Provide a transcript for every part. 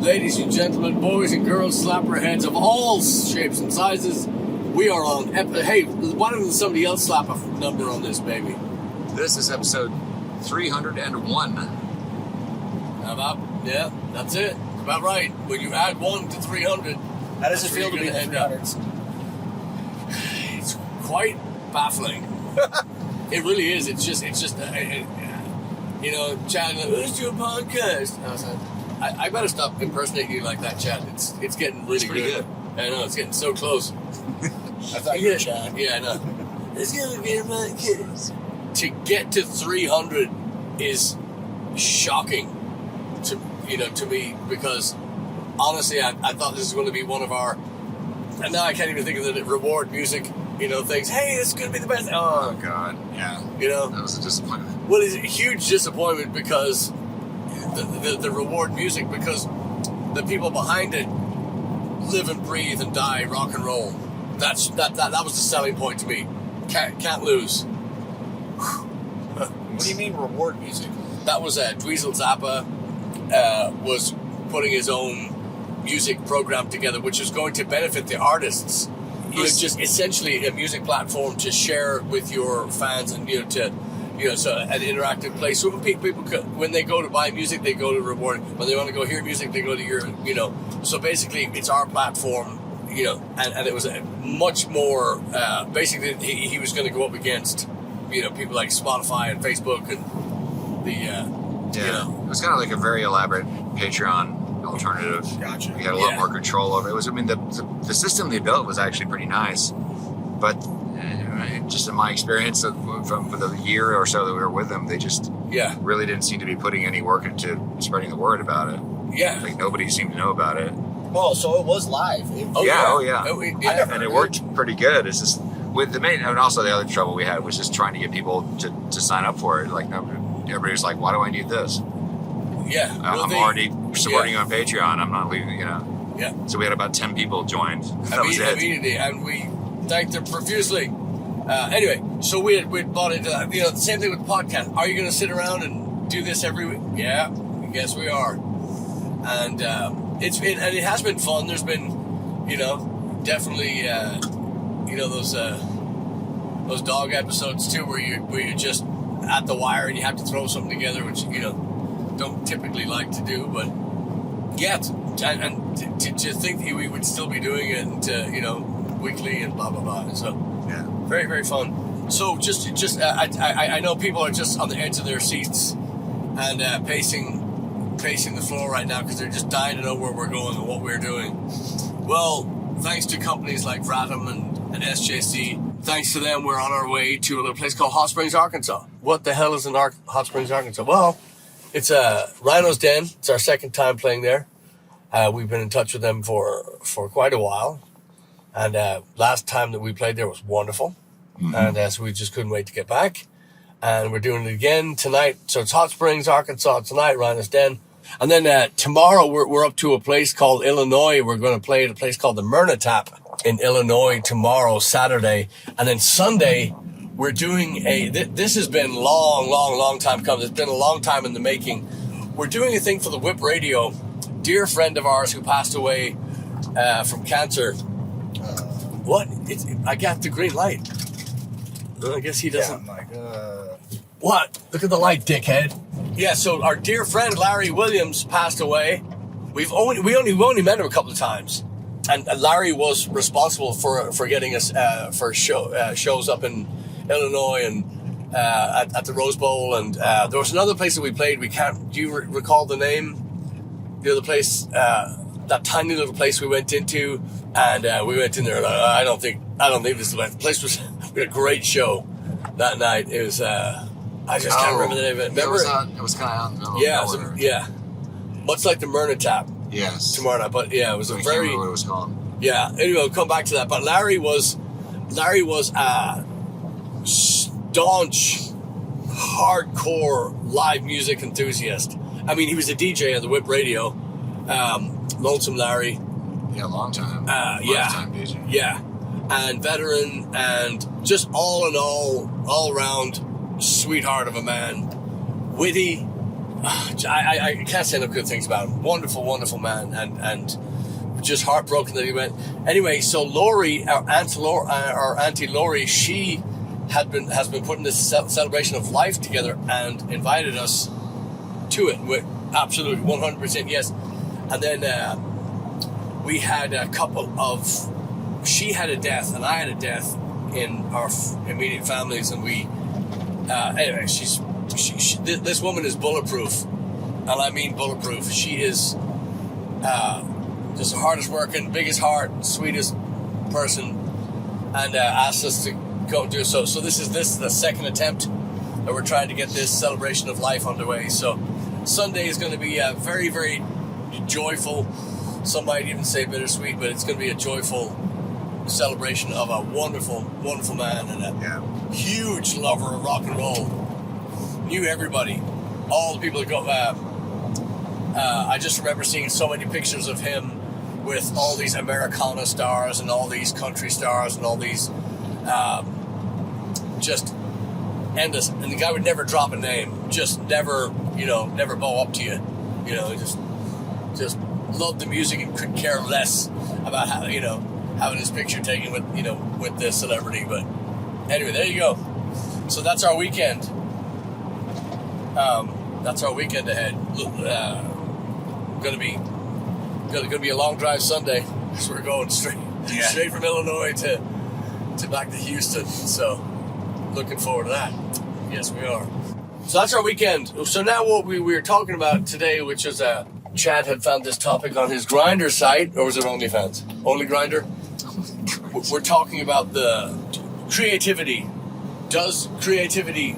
Ladies and gentlemen, boys and girls, slapperheads of all shapes and sizes, we are on... Hey, why doesn't somebody else slap a number on this, baby? This is episode 301. How about... Yeah, that's it. About right. When you add 1 to 300... How does it feel to be in the 300s? It's quite baffling. It really is. It's just you know, Chad, let's do a podcast. I was like, I better stop impersonating you like that, Chad. It's getting really good. I know, it's getting so close. I thought you were Chad. Yeah, I know. It's gonna be a podcast. To get to 300 is shocking to me, because honestly, I thought this was going to be one of our, and now I can't even think of the reward music, things. Hey, this is going to be the best. Oh God, yeah. That was a disappointment. Well, it's a huge disappointment because the reward music, because the people behind it live and breathe and die rock and roll. That was the selling point to me. Can't lose. What do you mean reward music? That was Dweezil Zappa was putting his own music program together, which is going to benefit the artists. It's just essentially a music platform to share with your fans, and so an interactive place. So people when they go to buy music, they go to reward. When they want to go hear music, they go to your, So basically, it's our platform, and it was a much more. Basically, he was going to go up against, people like Spotify and Facebook and the. It was kind of like a very elaborate Patreon alternative. Gotcha. We had a lot more control over it. It was, the system they built was actually pretty nice, but just in my experience from the year or so that we were with them, they just really didn't seem to be putting any work into spreading the word about it. Yeah. Like nobody seemed to know about it. Well, so it was live. And it worked pretty good. It's just with the main, and also the other trouble we had was just trying to get people to sign up for it. Like everybody was like, why do I need this? Yeah. I'm already supporting you on Patreon. I'm not leaving, Yeah. So we had about 10 people joined. That was it. Immediately, and we thanked them profusely. Anyway, so we bought into that. The same thing with podcast. Are you going to sit around and do this every week? Yeah, I guess we are. And it has been fun. There's been, definitely, those dog episodes too, where you're just at the wire and you have to throw something together, which don't typically like to do, but yeah, and to think that we would still be doing it, and weekly and blah blah blah. And so yeah, very very fun. So I know people are just on the edge of their seats and pacing the floor right now because they're just dying to know where we're going and what we're doing. Well, thanks to companies like Vratum and SJC, thanks to them, we're on our way to a little place called Hot Springs, Arkansas. What the hell is in Hot Springs, Arkansas? Well, it's Rhino's Den. It's our second time playing there. We've been in touch with them for quite a while. And last time that we played there was wonderful. Mm-hmm. And so we just couldn't wait to get back. And we're doing it again tonight. So it's Hot Springs, Arkansas tonight, Rhino's Den. And then tomorrow we're up to a place called Illinois. We're going to play at a place called the Myrna Tap in Illinois tomorrow, Saturday. And then Sunday, we're doing this has been long time coming. It's been a long time in the making. We're doing a thing for the Whip Radio. Dear friend of ours who passed away from cancer. What? I got the green light. I guess he doesn't. Yeah, I'm like, What? Look at the light, dickhead. Yeah, so our dear friend Larry Williams passed away. We only met him a couple of times. And Larry was responsible for getting us for shows up in Illinois and at the Rose Bowl, and there was another place that we played. Do you recall the name? The other place, that tiny little place we went into, and we went in there. And I don't think this is the place. We had a great show that night. It was I just can't remember the name of it. Remember? It was kind of out in the middle of nowhere. Yeah, much like the Myrna Tap. Yes. Tomorrow night, but yeah, it was I can't remember what it was called. Yeah. Anyway, we'll come back to that. But Larry was a staunch, hardcore live music enthusiast. I mean, he was a DJ on the Whip Radio. Lonesome Larry. Yeah, long time. Lifetime DJ. Yeah. And veteran, and just all in all around sweetheart of a man. Witty, I can't say enough good things about him. Wonderful, wonderful man, and just heartbroken that he went. Anyway, so Laurie, our Auntie Laurie, she has been putting this celebration of life together and invited us to it with absolutely 100% yes. And then we had a couple of, she had a death and I had a death in our immediate families, and we anyway, this woman is bulletproof, and I mean bulletproof. She is just the hardest working, biggest heart, sweetest person, and asked us to go and do so. So this is the second attempt that we're trying to get this celebration of life underway. So Sunday is going to be very, very joyful. Some might even say bittersweet, but it's going to be a joyful celebration of a wonderful, wonderful man and a huge lover of rock and roll. Knew everybody, all the people that go. I just remember seeing so many pictures of him with all these Americana stars and all these country stars and all these just endless. And the guy would never drop a name, just never bow up to you. Just loved the music and couldn't care less about how, having his picture taken with this celebrity. But anyway, there you go. So that's our weekend. That's our weekend ahead. Gonna be a long drive Sunday, because we're going straight from Illinois to back to Houston. So looking forward to that. Yes, we are. So that's our weekend. So now what we were talking about today, which is Chad had found this topic on his Grindr site, or was it OnlyFans? Only Grindr? We're talking about the creativity. Does creativity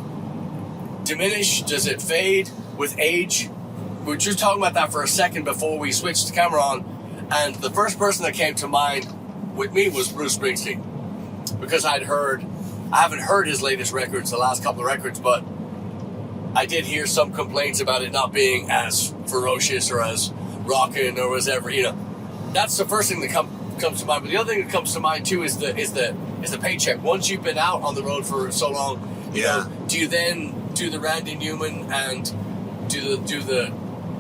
diminish? Does it fade with age? We were just talking about that for a second before we switched the camera on, and the first person that came to mind with me was Bruce Springsteen, because I haven't heard his latest records, the last couple of records, but I did hear some complaints about it not being as ferocious or as rockin' or as ever. That's the first thing that comes to mind. But the other thing that comes to mind too is the paycheck. Once you've been out on the road for so long, you know, do you then do the Randy Newman and do the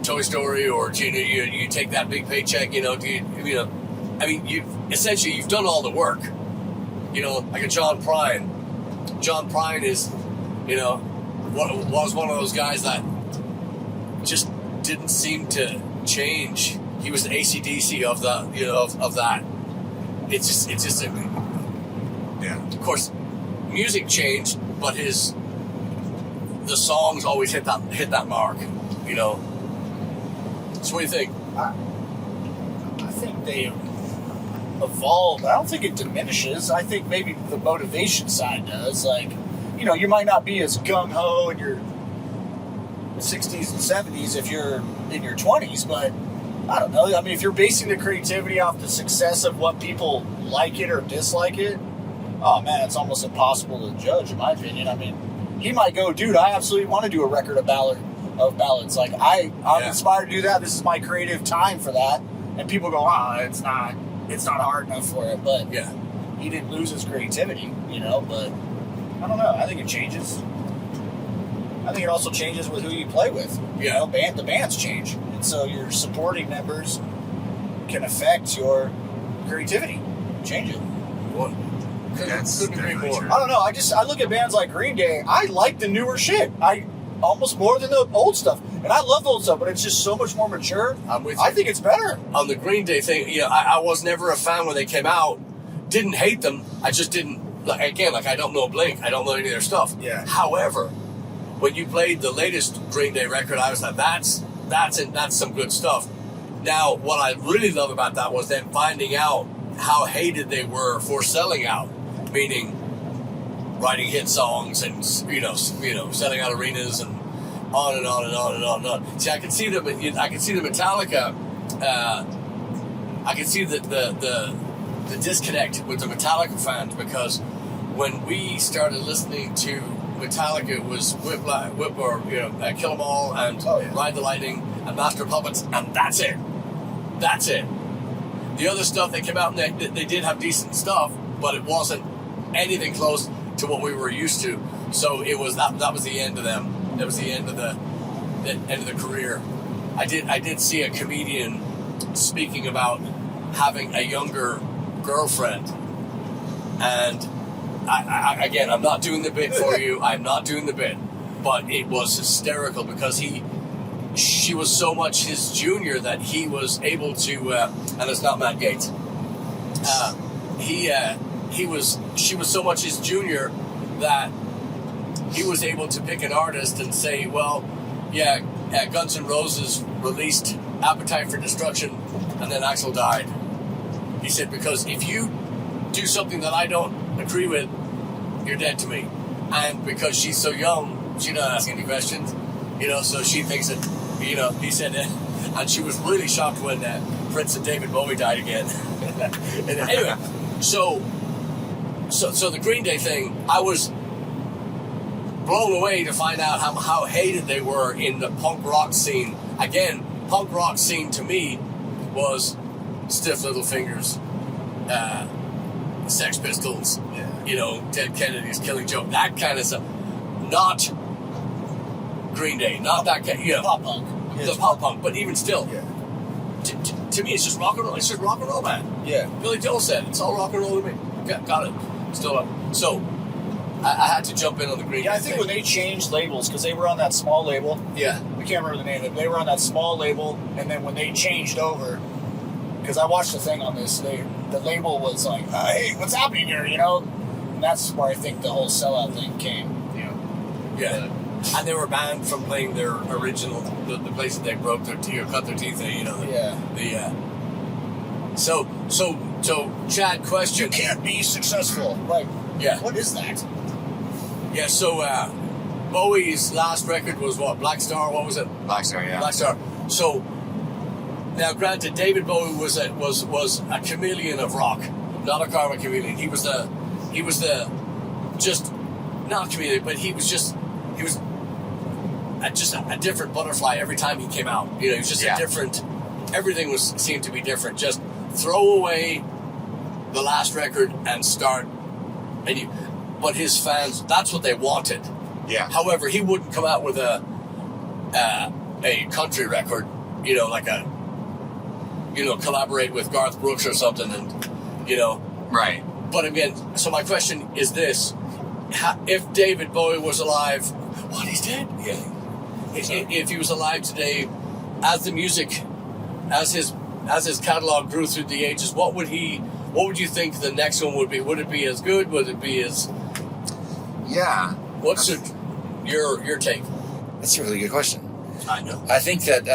Toy Story, or do you take that big paycheck? You've done all the work. Like a John Prine. John Prine is, was one of those guys that just didn't seem to change. He was the AC/DC of that. It's just of course, music changed, but the songs always hit that mark. So what do you think? I think they evolve. I don't think it diminishes. I think maybe the motivation side does. Like, you might not be as gung-ho in your 60s and 70s if you're in your 20s, but I don't know. I mean, if you're basing the creativity off the success of what people like it or dislike it, oh man, it's almost impossible to judge, in my opinion. I mean, he might go, dude, I absolutely want to do a record of ballads. Like, I'm inspired to do that. This is my creative time for that. And people go, it's not hard enough for it. But he didn't lose his creativity, but I don't know. I think it changes. I think it also changes with who you play with. The bands change. And so your supporting members can affect your creativity. Change it. Couldn't agree more. I don't know. I look at bands like Green Day. I like the newer shit. Almost more than the old stuff. And I love the old stuff, but it's just so much more mature. I'm with you. I think it's better. On the Green Day thing, I was never a fan when they came out. Didn't hate them. I just didn't, I don't know Blink. I don't know any of their stuff. Yeah. However, when you played the latest Green Day record, I was like, that's some good stuff. Now, what I really love about that was then finding out how hated they were for selling out. Meaning writing hit songs and selling out arenas and on and on and on and on and on. See, I can see the Metallica. I can see the disconnect with the Metallica fans, because when we started listening to Metallica, it was Whip or Kill 'Em All and Ride the Lightning and Master of Puppets, and that's it. The other stuff that came out, they did have decent stuff, but it wasn't anything close to what we were used to. So it was that was the end of them. That was the end of the end of the career, I did see a comedian speaking about having a younger girlfriend, and again, I'm not doing the bit for you. I'm not doing the bit, but it was hysterical because she was so much his junior that he was able to, and it's not Matt Gates. She was so much his junior that he was able to pick an artist and say, well, yeah, Guns N' Roses released Appetite for Destruction, and then Axl died. He said, because if you do something that I don't agree with, you're dead to me. And because she's so young, she's not asking any questions, so she thinks that, he said that, and she was really shocked when Prince and David Bowie died again. And anyway, so the Green Day thing, I was blown away to find out how hated they were in the punk rock scene. Again, punk rock scene to me was Stiff Little Fingers, Sex Pistols, Dead Kennedys, Killing Joke, that kind of stuff. Not Green Day, not that kind. Pop punk. The pop punk, but even still, Yeah. to me, it's just rock and roll. It's just rock and roll, man. Yeah. Billy Joel said it's all rock and roll to me. Got it. Still up. So I had to jump in on the Green Day. Yeah, I think when they changed labels, because they were on that small label. Yeah. I can't remember the name of it. They were on that small label, and then when they changed over, because I watched the thing on this, the label was like, hey, what's happening here, And that's where I think the whole sellout thing came, Yeah. And they were banned from playing their original, the place that they broke their teeth, cut their teeth in, So, Chad, question. You can't be successful. Like, yeah. What is that? Yeah, so Bowie's last record was what? Black Star? What was it? Black Star, yeah. Black Star. So, now granted, David Bowie was a chameleon of rock, not a karma chameleon. He was just, not a chameleon, but he was a different butterfly every time he came out. He was just a different, everything seemed to be different. Just throw away the last record and start, but his fans, that's what they wanted. Yeah. However, he wouldn't come out with a country record, collaborate with Garth Brooks or something, and, Right. But again, so my question is this: if David Bowie was alive, he's dead. Yeah. If he was alive today, as the music, as his catalog grew through the ages, what would you think the next one would be? Would it be as good? Would it be as? Yeah. What's your take? That's a really good question. I know. I think that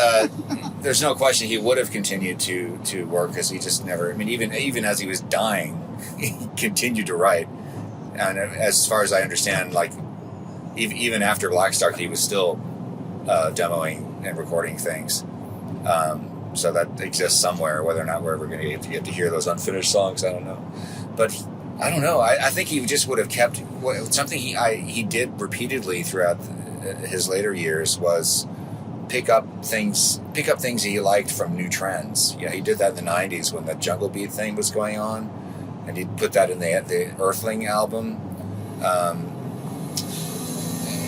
there's no question he would have continued to work, because he just never. I mean, even as he was dying, he continued to write. And as far as I understand, like even after Black Star, he was still demoing and recording things. So that exists somewhere. Whether or not we're ever going to get to hear those unfinished songs, I don't know. But I don't know. I think he just would have kept something he did repeatedly throughout his later years was pick up things he liked from new trends. He did that in the 90s when the jungle beat thing was going on, and he put that in the Earthling album.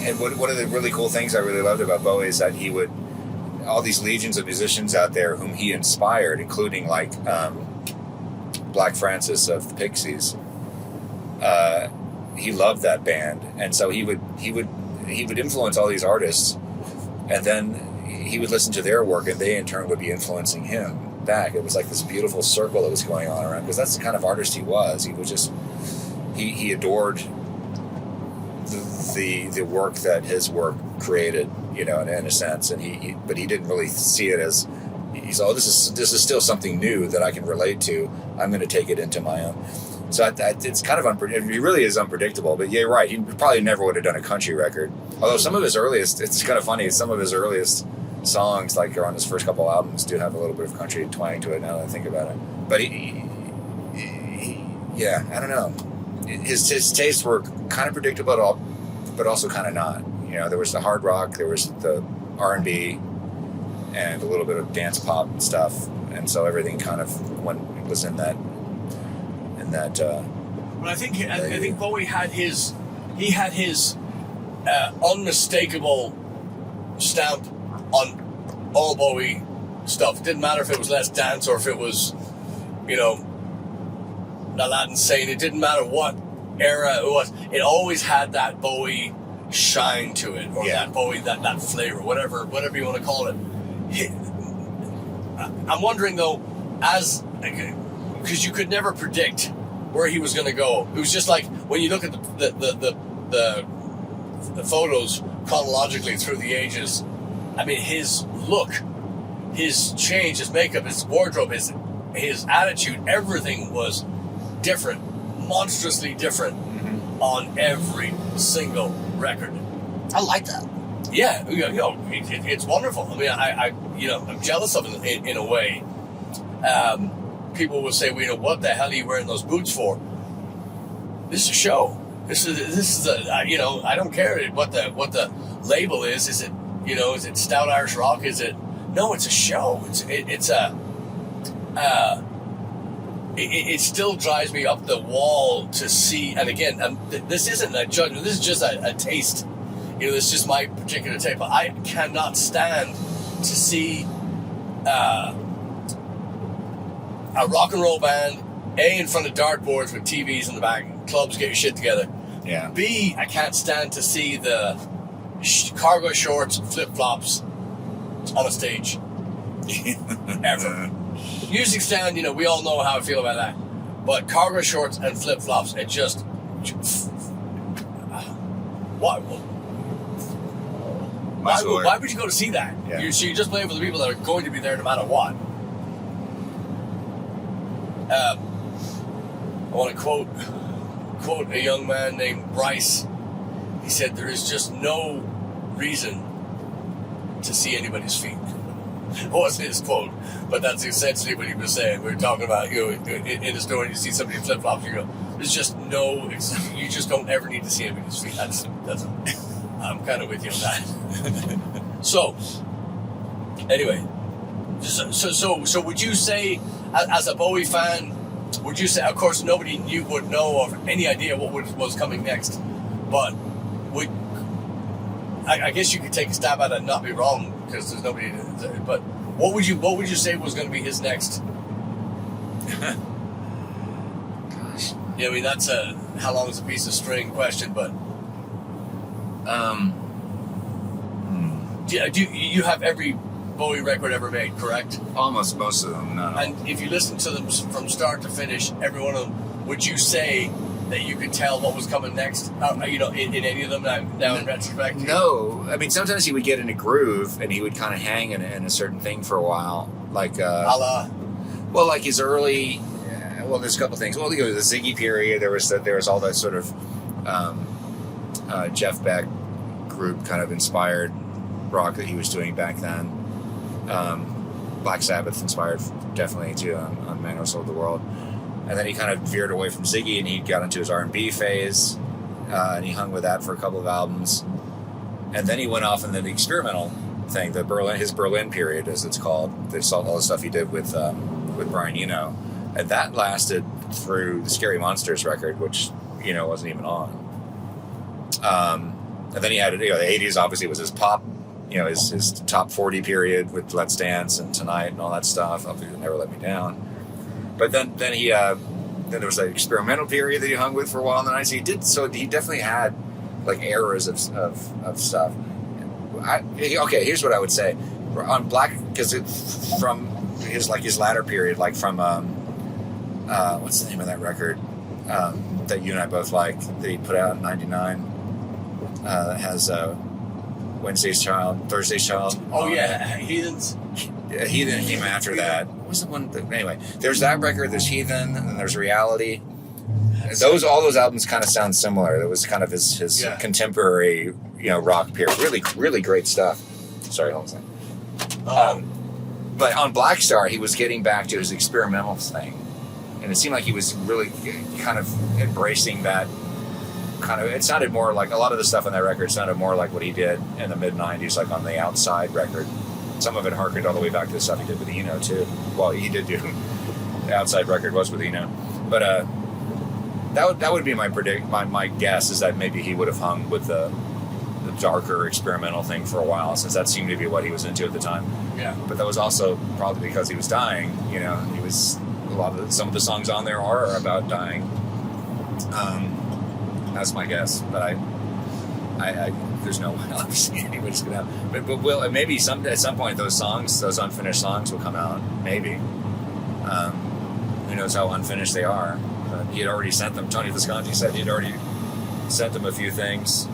And one of the really cool things I really loved about Bowie is that he would, all these legions of musicians out there whom he inspired, including like Black Francis of the Pixies. He loved that band, and so he would influence all these artists, and then he would listen to their work, and they in turn would be influencing him back. It was like this beautiful circle that was going on around, because that's the kind of artist he was. He was just he adored the work that his work created, in a sense, and but he didn't really see it as this is still something new that I can relate to. I'm going to take it into my own. So it's kind of unpredictable. He really is unpredictable. But yeah, right. He probably never would have done a country record. Although some of his earliest, it's kind of funny. Some of his earliest songs, like on his first couple albums, do have a little bit of country twang to it. Now that I think about it, but he I don't know. His tastes were kind of predictable, but also kind of not. There was the hard rock, there was the R&B, and a little bit of dance pop and stuff, and so everything kind of was in that. But I think Bowie had his unmistakable stamp on all Bowie stuff. It didn't matter if it was Let's Dance or if it was, Aladdin Sane. It didn't matter what era it was. It always had that Bowie shine to it, or that Bowie, that flavor, whatever you want to call it. I'm wondering though, because you could never predict where he was going to go. It was just like when you look at the photos chronologically through the ages. I mean, his look, his change, his makeup, his wardrobe, his attitude, everything was different, monstrously different on every single record. I like that. Yeah, it's wonderful. I mean, I'm jealous of it in a way. People will say, what the hell are you wearing those boots for? This is a show. This is I don't care what the label is. Is it, is it Stout Irish Rock? Is it? No, it's a show. It still drives me up the wall to see. And again, this isn't a judgment. This is just a taste. This is just my particular taste. But I cannot stand to see a rock and roll band, A, in front of dartboards with TVs in the back, clubs, get your shit together. Yeah. B, I can't stand to see the cargo shorts and flip-flops on a stage. Ever. Music stand, we all know how I feel about that. But cargo shorts and flip-flops, it just... Why would you go to see that? Yeah. You're just playing for the people that are going to be there no matter what. I want to quote a young man named Bryce. He said, "There is just no reason to see anybody's feet." It wasn't his quote, but that's essentially what he was saying. We were talking about, in the store, you see somebody in flip-flops, you go, there's just you just don't ever need to see anybody's feet. I'm kind of with you on that. So, anyway, so would you say, as a Bowie fan, would you say, of course, nobody would know of any idea what was coming next, but I guess you could take a stab at it and not be wrong, because there's nobody, but what would you say was going to be his next? Gosh. Yeah, I mean, that's a how long is a piece of string question, but you have every Bowie record ever made, correct? Almost most of them, no. And if you listen to them from start to finish, every one of them, would you say that you could tell what was coming next? In any of them now in retrospect? No. I mean, sometimes he would get in a groove and he would kind of hang in a certain thing for a while. Like, well, like his early, there's a couple things. Well, the Ziggy period, there was all that sort of Jeff Beck group kind of inspired rock that he was doing back then. Black Sabbath inspired definitely too on Man Who Sold the World. And then he kind of veered away from Ziggy and he got into his R&B phase, and he hung with that for a couple of albums. And then he went off into the experimental thing, his Berlin period, as it's called. They saw all the stuff he did with Brian Eno, and that lasted through the Scary Monsters record, which wasn't even on. And then he had the 80s. Obviously, was his pop, his top 40 period with Let's Dance and Tonight and all that stuff. Obviously, Never Let Me Down. But then he then there was an experimental period that he hung with for a while in the 90s. He definitely had like eras of stuff. Here's what I would say on Black, because from his latter period, like from what's the name of that record that you and I both like that he put out in '99 that has Thursday's Child. Oh yeah, Heathens. Heathen came after that. What was the one anyway, there's that record, there's Heathen, and then there's Reality. All those albums kind of sound similar. It was kind of his contemporary, rock period. Really, really great stuff. Sorry, hold on a second. But on Black Star, he was getting back to his experimental thing. And it seemed like he was really kind of embracing that kind of, it sounded more like, a lot of the stuff on that record sounded more like what he did in the mid-90s, like on the Outside record. Some of it harkened all the way back to the stuff he did with Eno, too. Well, he did do, the Outside record was with Eno. But that would be my guess, is that maybe he would have hung with the darker experimental thing for a while, since that seemed to be what he was into at the time. Yeah. But that was also probably because he was dying. You know, some of the songs on there are about dying. That's my guess, but I there's no way obviously anybody's gonna have. But maybe at some point those unfinished songs will come out. Maybe. Who knows how unfinished they are? He had already sent them. Tony Visconti said he had already sent them a few things.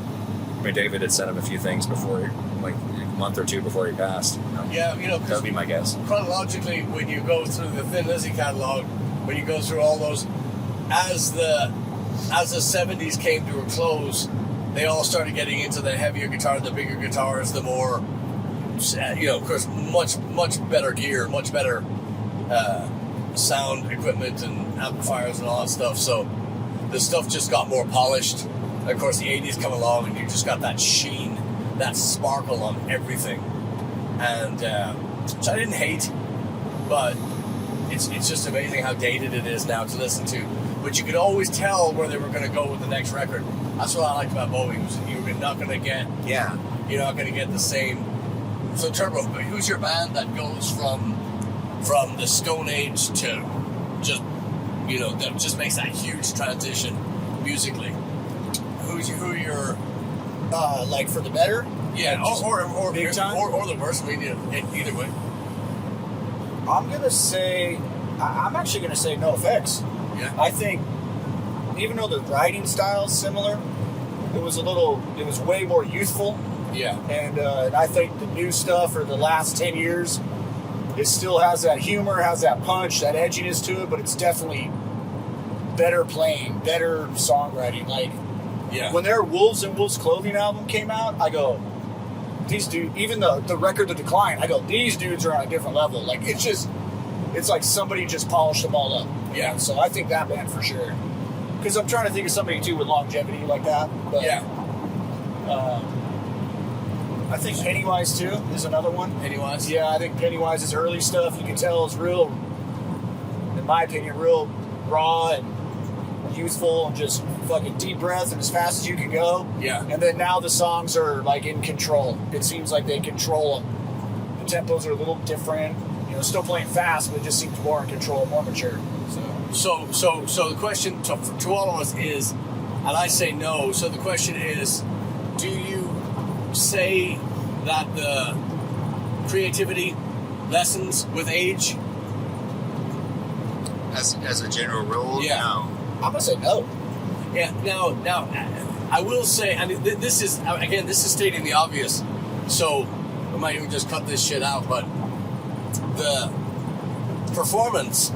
I mean, David had sent him a few things before, like a month or two before he passed. Yeah, that would be my guess. Chronologically, when you go through the Thin Lizzy catalog, when you go through all those, as the 70s came to a close, they all started getting into the heavier guitar, the bigger guitars, the more, of course, much better gear, much better sound equipment and amplifiers and all that stuff. So the stuff just got more polished. Of course, the 80s come along and you just got that sheen, that sparkle on everything. And which I didn't hate, but it's just amazing how dated it is now to listen to. But you could always tell where they were going to go with the next record. That's what I liked about Bowie. You're not going to get the same. So Turbo, who's your band that goes from the Stone Age to just, that just makes that huge transition musically? Who are your like for the better? Yeah, or big time, or the worst. I mean, either way. I'm actually gonna say NoFX. Yeah. I think even though the writing style is similar, it was way more youthful. Yeah. And I think the new stuff for the last 10 years, it still has that humor, has that punch, that edginess to it, but it's definitely better playing, better songwriting. Like, when their Wolves and Wolves Clothing album came out, I go, these dudes, even the Record to Decline, I go, these dudes are on a different level. Like, it's like somebody just polished them all up. Yeah. So I think that band for sure. Because I'm trying to think of somebody too with longevity like that. But, yeah. I think Pennywise too is another one. Pennywise? Yeah, I think Pennywise's early stuff, you can tell is real, in my opinion, real raw and youthful and just fucking deep breath and as fast as you can go. Yeah. And then now the songs are like in control. It seems like they control them. The tempos are a little different. Still playing fast, but it just seems more in control, more mature. So the question to all of us is, and I say no, so the question is, do you say that the creativity lessens with age? As a general rule, yeah. No. I'm gonna say no. Yeah. Now, I will say, and this is stating the obvious. So I might even just cut this shit out, but the performance.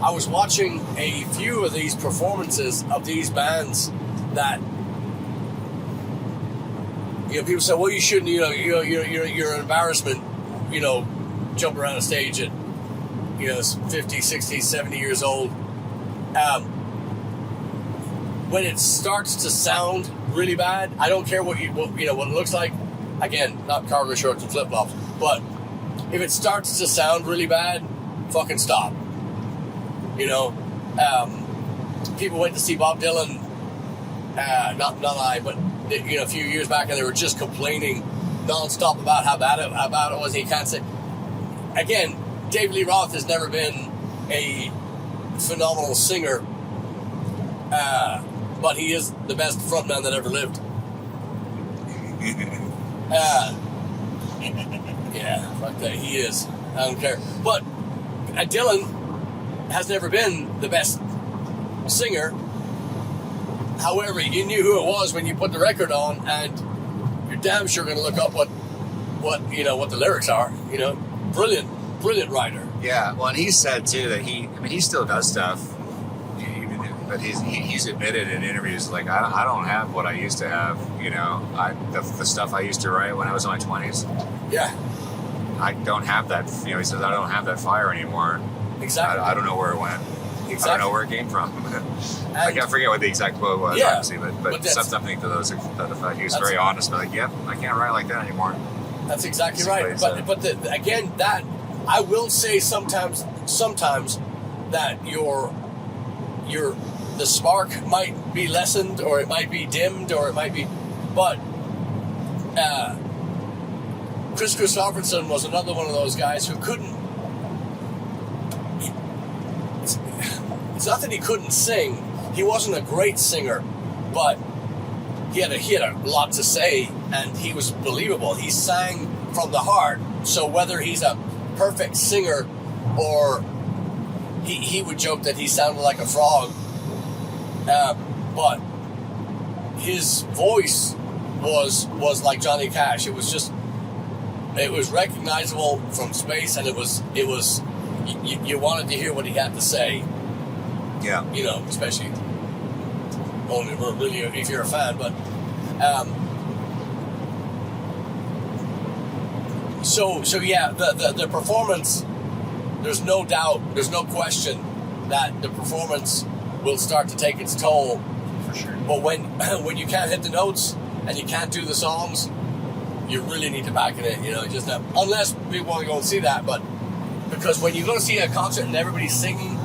I was watching a few of these performances of these bands that, people say, well, you shouldn't, you're an embarrassment, jump around a stage at, 50, 60, 70 years old. When it starts to sound really bad, I don't care what it looks like. Again, not cargo shorts and flip-flops, but if it starts to sound really bad, fucking stop. People went to see Bob Dylan, not I, but a few years back, and they were just complaining nonstop about how bad it was. He can't say. Again, David Lee Roth has never been a phenomenal singer, but he is the best frontman that ever lived. Yeah, fuck that, he is. I don't care. But Dylan has never been the best singer. However, you knew who it was when you put the record on, and you're damn sure going to look up what the lyrics are. Brilliant writer. Yeah, well, and he said too that he still does stuff, but he's admitted in interviews like I don't have what I used to have. The stuff I used to write when I was in my 20s. Yeah. I don't have that. He says I don't have that fire anymore. Exactly. I don't know where it went. Exactly. I don't know where it came from. I forget what the exact quote was, obviously, but something to that effect. He was very honest, but like, yep, I can't write like that anymore. That's exactly right. But again, that I will say sometimes that the spark might be lessened, or it might be dimmed, or it might be, but Chris Christopherson was another one of those guys who couldn't. It's not that he couldn't sing. He wasn't a great singer, but he had a lot to say, and he was believable. He sang from the heart. So whether he's a perfect singer or he would joke that he sounded like a frog, but his voice was like Johnny Cash. It was recognizable from space, and it was you wanted to hear what he had to say. Yeah. You know, especially only really if you're a fan, but so yeah, the performance, there's no doubt, there's no question that the performance will start to take its toll. For sure. But when you can't hit the notes and you can't do the songs, you really need to back it in, you know, just unless people want to go and see that, but because when you go to see a concert and everybody's singing,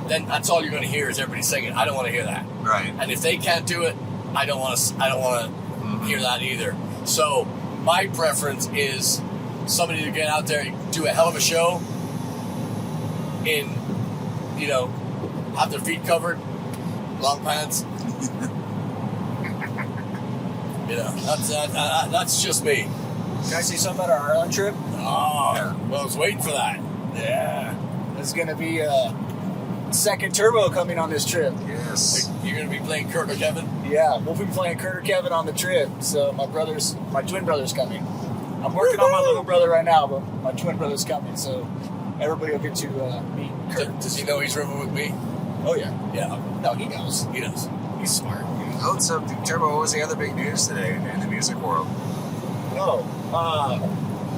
then that's all you're going to hear is everybody singing. I don't want to hear that. Right. And if they can't do it, I don't want to hear that either. So my preference is somebody to get out there and do a hell of a show in, you know, have their feet covered, long pants. You know, that's just me. Can I say something about our Ireland trip? Oh, yeah. Well, I was waiting for that. Yeah. There's going to be a second turbo coming on this trip. Yes. You're going to be playing Kurt or Kevin? Yeah, we'll be playing Kurt or Kevin on the trip. So my twin brother's coming. I'm working on my little brother right now, but my twin brother's coming. So everybody will get to meet Kurt. Does he know he's rimming with me? Oh, yeah. Yeah. No, he knows. He knows. He's smart. Oh, so Turbo, what was the other big news today in the music world?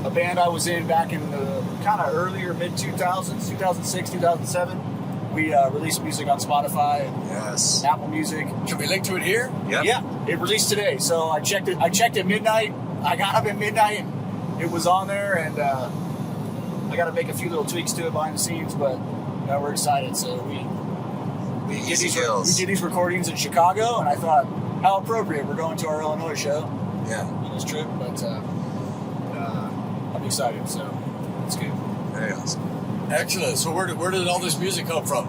A band I was in back in the kind of earlier mid-2000s, 2006, 2007. We released music on Spotify and Yes. Apple Music. Can we link to it here? Yep. Yeah, it released today. So I checked at midnight. I got up at midnight and it was on there, and I got to make a few little tweaks to it behind the scenes, but we're excited. So we did these recordings in Chicago, and I thought, how appropriate. We're going to our Illinois show on this trip, but I'm excited, so it's good. Very awesome. Excellent. So where did all this music come from?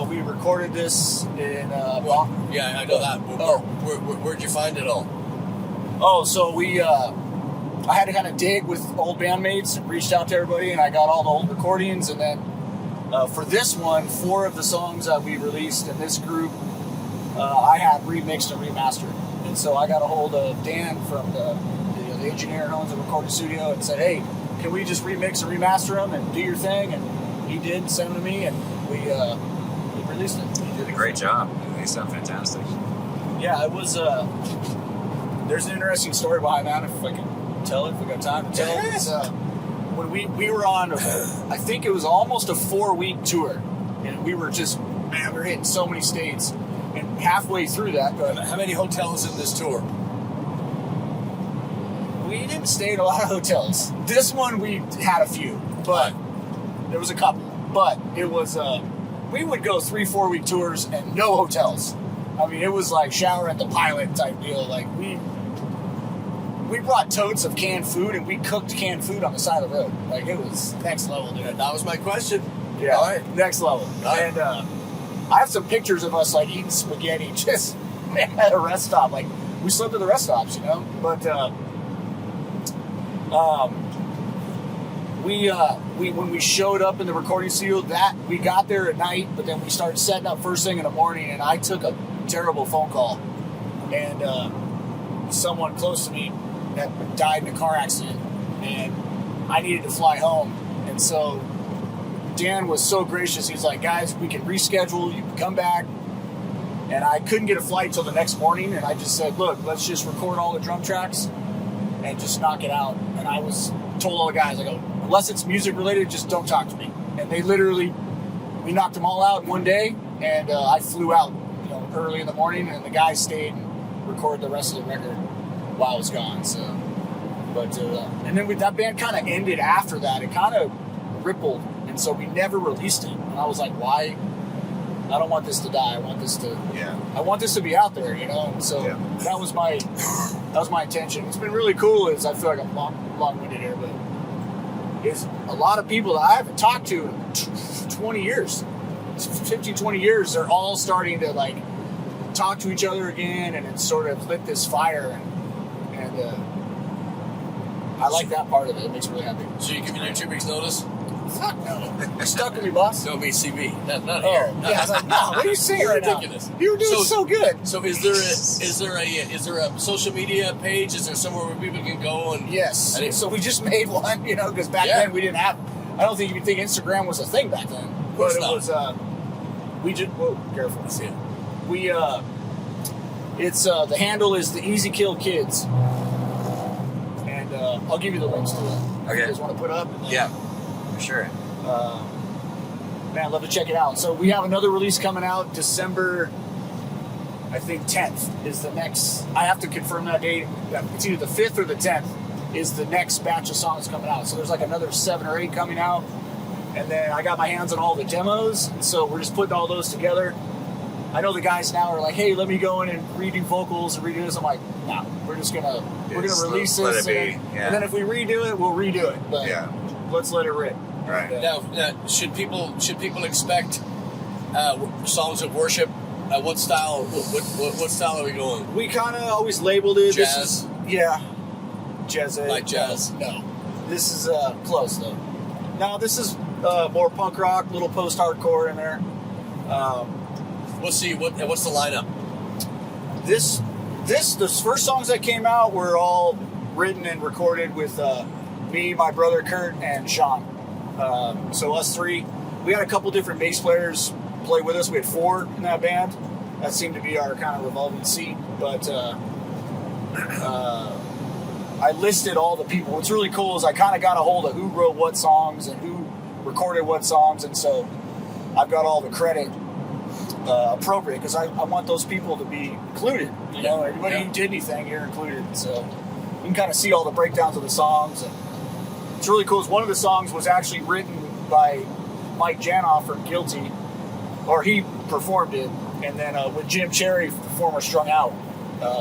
We recorded this in yeah, I know that. Where'd you find it all? Oh, so I had to kind of dig with old bandmates and reached out to everybody, and I got all the old recordings, and then for this one, 4 of the songs that we released in this group, I had remixed and remastered. And so I got a hold of Dan from the engineer who owns the recording studio and said, hey, can we just remix and remaster them and do your thing? And he did, send them to me, and we released it. You did a great job. They sound fantastic. Yeah, it was, there's an interesting story behind that, if I can tell it, if we got time to tell it. It's, when we were on, I think it was almost a 4-week tour, and we were just, we're hitting so many states, and halfway through that, How many hotels in this tour? we didn't stay in a lot of hotels. This one we had a few, but there was a couple. But it was, we would go 3-4 week tours and no hotels. I mean, it was like shower at the pilot type deal. Like we brought totes of canned food and we cooked canned food on the side of the road. Like it was next level, dude. That was my question. Yeah, All right. next level. All right. And I have some pictures of us like eating spaghetti just at a rest stop. Like we slept at the rest stops, you know. But we when we showed up in the recording studio, that we got there at night, but then we started setting up first thing in the morning, and I took a terrible phone call, and someone close to me that died in a car accident, and I needed to fly home, and so Dan was so gracious. He's like, guys, we can reschedule, you can come back. And I couldn't get a flight till the next morning, and I just said, look, let's just record all the drum tracks and just knock it out. And I told all the guys, I go, unless it's music related, just don't talk to me. And they literally, we knocked them all out in one day, and I flew out, early in the morning, and the guys stayed and recorded the rest of the record while I was gone. So, but and then that band kind of ended after that. It kind of rippled, and so we never released it. And I was like, why? I don't want this to die. I want this to be out there, And so that was my That was my intention. It's been really cool. I feel like I'm long-winded here, but it's a lot of people that I haven't talked to in 20 years, 15, 20 years. They're all starting to like talk to each other again, and it's sort of lit this fire, and I like that part of it. It makes me really happy. So you give me 2 weeks notice? Fuck no. You're stuck with me, boss. No, me CB. Not Oh, here. yeah. I was like, no, what are you saying right ridiculous. now? You were doing so good. So is there a social media page? Is there somewhere where people can go and? Yes. So we just made one, because back then we didn't have. I don't think you could think Instagram was a thing back then. But it was. We just. Whoa, careful. I see it. We. It's the handle is the Easykill Kids, and I'll give you the links to it. Okay. You guys want to put up? Yeah, for sure. Man, I'd love to check it out. So we have another release coming out December, I think 10th is the next. I have to confirm that date. It's either the 5th or the 10th is the next batch of songs coming out. So there's like another 7 or 8 coming out, and then I got my hands on all the demos. So we're just putting all those together. I know the guys now are like, hey, let me go in and redo vocals and redo this. I'm like, nah, we're gonna release this, and then if we redo it, we'll redo it. But let's let it rip. Right. Now, should people expect songs of worship? What style? What style are we going? We kind of always labeled it jazz. Jazz. Like jazz. No, this is close though. No, this is more punk rock, little post-hardcore in there. What's the lineup? The first songs that came out were all written and recorded with me, my brother Kurt, and Sean. So us three. We had a couple different bass players play with us. We had 4 in that band. That seemed to be our kind of revolving seat. But I listed all the people. What's really cool is I kind of got a hold of who wrote what songs and who recorded what songs, and so I've got all the credit appropriate because I want those people to be included. Everybody who did anything, you're included. So you can kind of see all the breakdowns of the songs. And it's really cool. One of the songs was actually written by Mike Janoff from Guilty, or he performed it, and then with Jim Cherry, former Strung Out,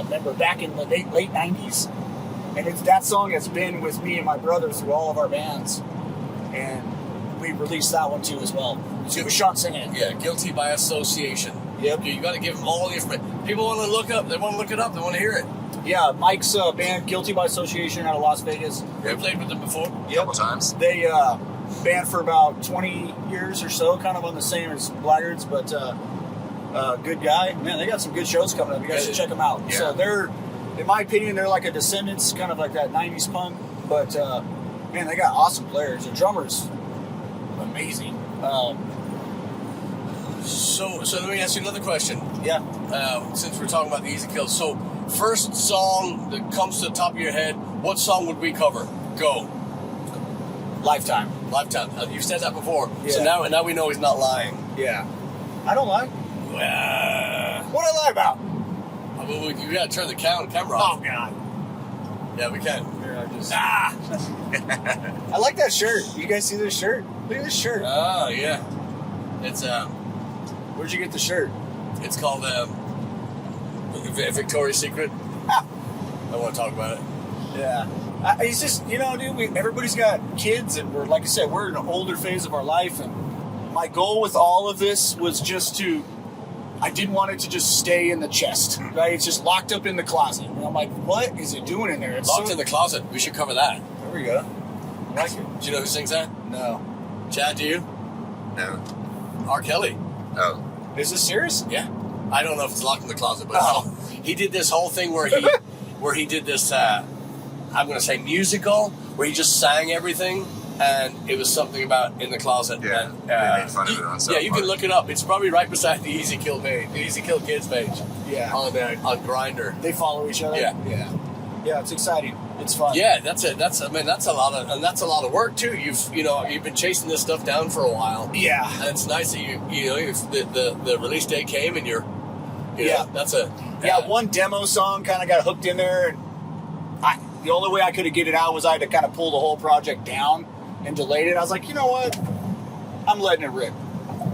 remember back in the late 90s. And that song has been with me and my brother through all of our bands, and we released that one too as well. So it was Sean singing it. Yeah, Guilty by Association. Yep. You got to give them all the information. People want to look up. They want to look it up. They want to hear it. Yeah, Mike's band, Guilty by Association, out of Las Vegas. You played with them before? A couple times. They band for about 20 years or so, kind of on the same as Blaggards, but good guy. Man, they got some good shows coming up. You guys should check them out. Yeah. So they're, in my opinion, they're like a Descendants, kind of like that 90s punk, but man, they got awesome players. The drummer's amazing. So let me ask you another question. Yeah. Since we're talking about the Easykill. So first song that comes to the top of your head, what song would we cover? Go. Lifetime. You've said that before. Yeah. So now we know he's not lying. Yeah. I don't lie. What I lie about? We got to turn the camera off. Oh, God. Yeah, we can. Here, I like that shirt. You guys see this shirt? Look at this shirt. Oh, yeah. It's Where'd you get the shirt? It's called Victoria's Secret. I don't want to talk about it. Yeah. It's just, dude, everybody's got kids, and we're, like I said, we're in an older phase of our life, and my goal with all of this was just I didn't want it to just stay in the chest, right? It's just locked up in the closet. And I'm like, what is it doing in there? It's Locked in the closet. We should cover that. There we go. I like it. Do you know who sings that? No. Chad, do you? No. R. Kelly. Oh. Is this serious? Yeah. I don't know if it's locked in the closet, but he did this whole thing where he did this, I'm going to say musical, where he just sang everything, and it was something about in the closet. Yeah, and, they made fun of it on South you can Park. look it up. It's probably right beside the Easykill page, the Easykill Kids page. Yeah. On Grindr. They follow each other? Yeah. Yeah, it's exciting. It's fun. Yeah, that's it. That's a lot of work too. You've been chasing this stuff down for a while. Yeah. And it's nice that the release date came and you're that's a one demo song kind of got hooked in there, and the only way I could get it out was I had to kind of pull the whole project down and delayed it. I was like, you know what? I'm letting it rip.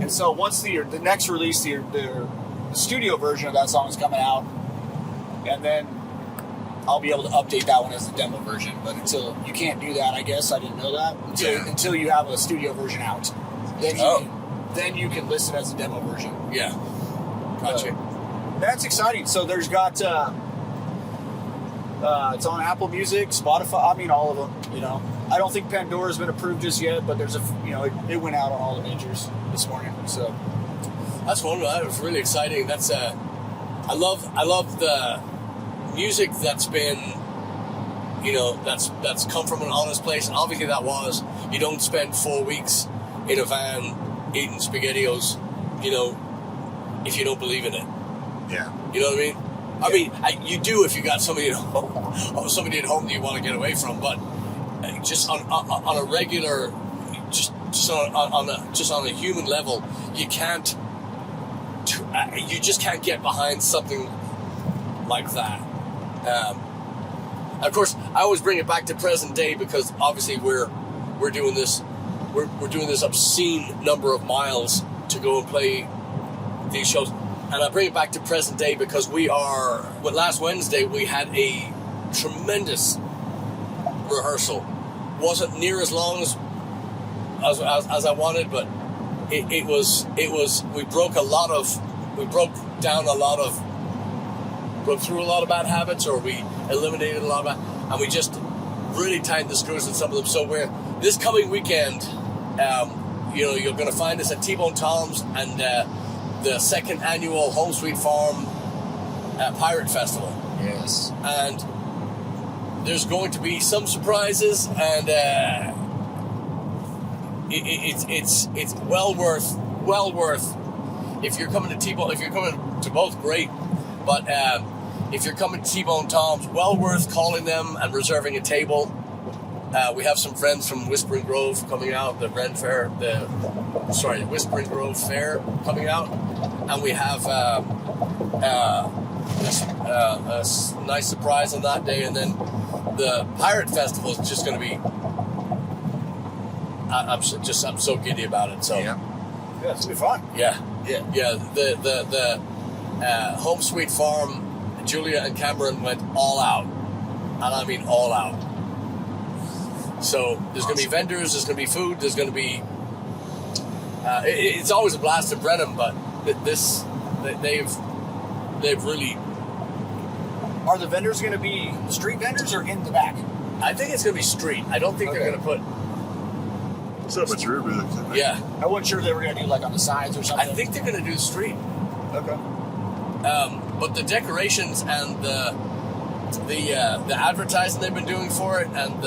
And so once the next release, the studio version of that song is coming out, and then I'll be able to update that one as the demo version. But until you can't do that, I guess I didn't know that until you have a studio version out. Then you can list it as a demo version. Yeah, gotcha. That's exciting. So there's got it's on Apple Music, Spotify. I mean, all of them. You know, I don't think Pandora's been approved just yet, but there's it went out on all the majors this morning. So that's one. That was really exciting. That's I love the music that's been, that's come from an honest place, and obviously that was. You don't spend 4 weeks in a van eating SpaghettiOs, if you don't believe in it. Yeah. You know what I mean? I mean, you do if you got somebody at home, that you want to get away from. But just on a regular, just on a human level, you just can't get behind something like that. Of course, I always bring it back to present day because obviously we're doing this. We're doing this obscene number of miles to go and play these shows. And I bring it back to present day because last Wednesday we had a tremendous rehearsal. Wasn't near as long as I wanted, but it was, we broke through a lot of bad habits, or we eliminated a lot of bad, and we just really tightened the screws in some of them. So this coming weekend, you're going to find us at T-Bone Tom's and the second annual Home Sweet Farm Pirate Festival. Yes. And there's going to be some surprises, and it's well worth. If you're coming to T-Bone, if you're coming to both, great. But if you're coming to T-Bone Tom's, well worth calling them and reserving a table. We have some friends from Whispering Grove coming out, the Whispering Grove Fair coming out, and we have a nice surprise on that day, and then the Pirate Festival is just going to be. I'm so giddy about it. So yeah, it's gonna be fun. Yeah. The Home Sweet Farm, Julia and Cameron went all out, and I mean all out. So there's going to be vendors, there's going to be food, there's going to be. It's always a blast in Brenham, but they've really. Are the vendors going to be street vendors or in the back? I think it's going to be street. I don't think they're going to put. So much room. Yeah. I wasn't sure they were going to do like on the sides or something. I think they're going to do street. Okay. But the decorations and the advertising they've been doing for it, and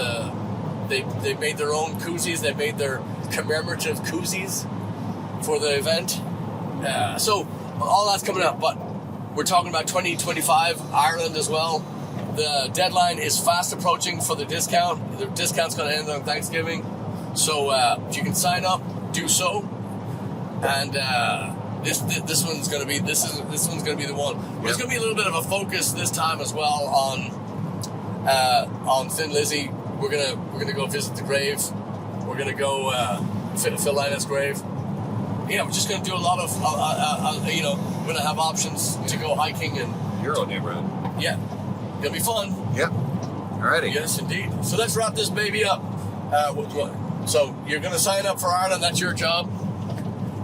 they made their own koozies. They made their commemorative koozies for the event. So all that's coming up. But we're talking about 2025 Ireland as well. The deadline is fast approaching for the discount. The discount's going to end on Thanksgiving. So if you can sign up, do so. And this one's going to be the one. Yep. There's going to be a little bit of a focus this time as well on Thin Lizzy. We're gonna go visit the grave. We're gonna go Phil Lynot's grave. Yeah, we're just gonna do a lot of we're gonna have options to go hiking and Euro neighborhood. Yeah, it'll be fun. Yep. Alrighty. Yes, indeed. So let's wrap this baby up. So you're gonna sign up for Ireland. That's your job.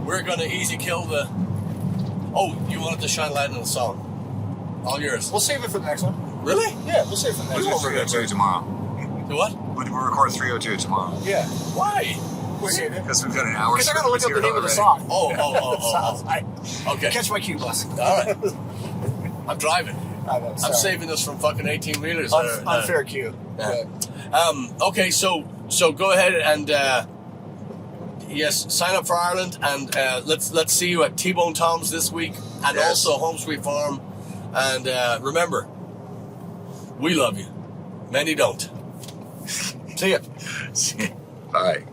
We're gonna Easykill the. Oh, you wanted to shine light on the song. All yours. We'll save it for the next one. Really? Yeah, we'll save it for the next one. We're going to do tomorrow. The what? We'll record 302 tomorrow. Yeah. Why? Because we've got an hour. Because I gotta look up the name of the song. Oh. Okay. Catch my cue, boss. All right. I'm driving. I'm saving this from fucking 18-wheelers. Unfair cue. Okay, so go ahead and yes, sign up for Ireland, and let's see you at T-Bone Tom's this week, and also Home Sweet Farm. And remember, we love you. Many don't. See ya. Bye.